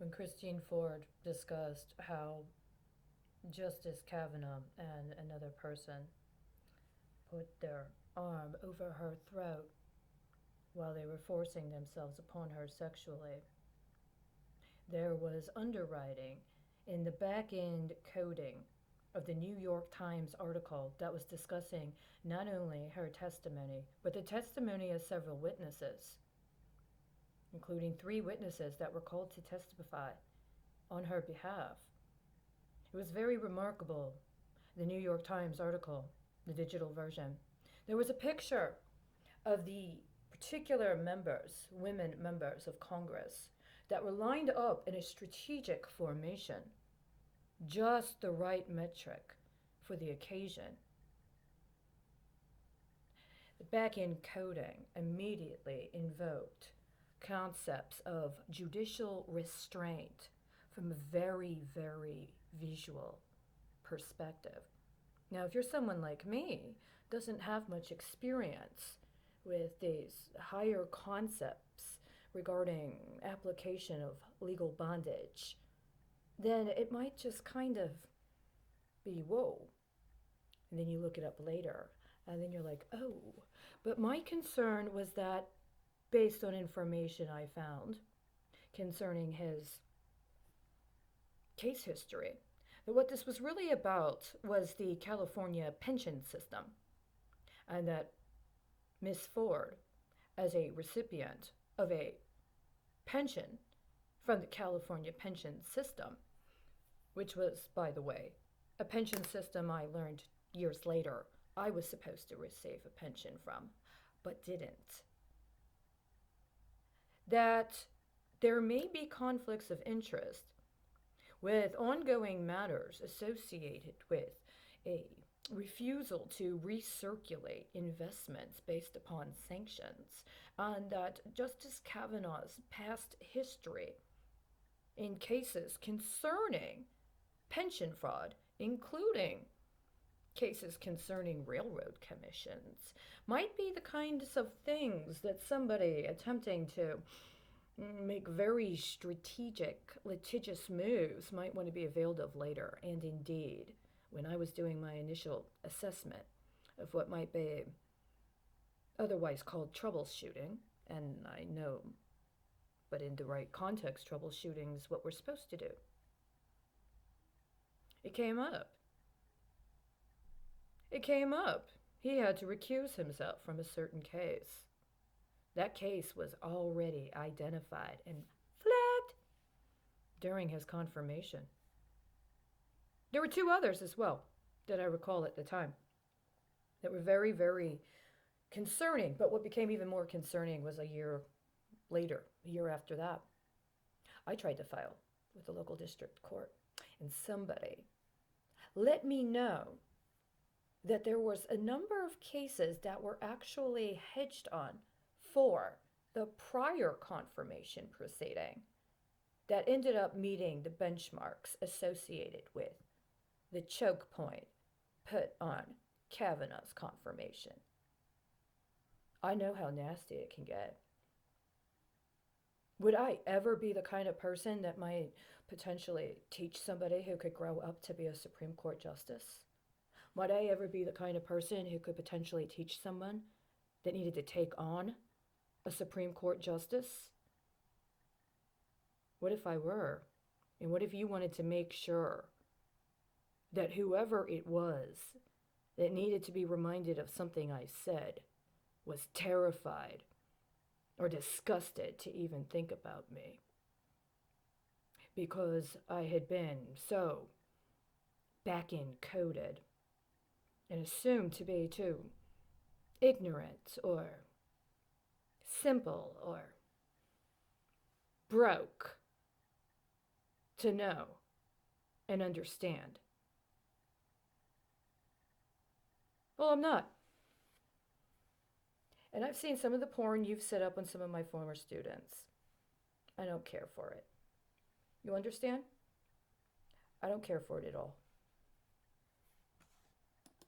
when Christine Ford discussed how Justice Kavanaugh and another person put their arm over her throat while they were forcing themselves upon her sexually. There was underwriting in the back end coding of the New York Times article that was discussing not only her testimony, but the testimony of several witnesses, including 3 witnesses that were called to testify on her behalf. It was very remarkable, the New York Times article, the digital version. There was a picture of the particular members, women members of Congress, that were lined up in a strategic formation, just the right metric for the occasion. The back-end coding immediately invoked concepts of judicial restraint from a very, very visual perspective. Now, if you're someone like me, doesn't have much experience with these higher concepts regarding application of legal bondage, then it might just kind of be whoa. And then you look it up later, and then you're like, oh. But my concern was that, based on information I found concerning his case history, that what this was really about was the California pension system, and that Miss Ford, as a recipient of a pension from the California pension system, which was, by the way, a pension system I learned years later I was supposed to receive a pension from, but didn't. That there may be conflicts of interest with ongoing matters associated with a refusal to recirculate investments based upon sanctions, and that Justice Kavanaugh's past history in cases concerning pension fraud, including cases concerning railroad commissions, might be the kinds of things that somebody attempting to make very strategic, litigious moves might want to be availed of later. And indeed, when I was doing my initial assessment of what might be otherwise called troubleshooting, and I know, but in the right context, troubleshooting is what we're supposed to do. It came up. It came up. He had to recuse himself from a certain case. That case was already identified and flagged during his confirmation. There were 2 others as well that I recall at the time that were very, very concerning. But what became even more concerning was a year later, a year after that. I tried to file with the local district court, and somebody let me know that there was a number of cases that were actually hedged on for the prior confirmation proceeding that ended up meeting the benchmarks associated with the choke point put on Kavanaugh's confirmation. I know how nasty it can get. Would I ever be the kind of person that might potentially teach somebody who could grow up to be a Supreme Court justice? Might I ever be the kind of person who could potentially teach someone that needed to take on a Supreme Court justice? What if I were? And what if you wanted to make sure that whoever it was that needed to be reminded of something I said was terrified or disgusted to even think about me? Because I had been so back-end coded and assumed to be too ignorant or simple or broke to know and understand. Well, I'm not. And I've seen some of the porn you've set up on some of my former students. I don't care for it. You understand? I don't care for it at all.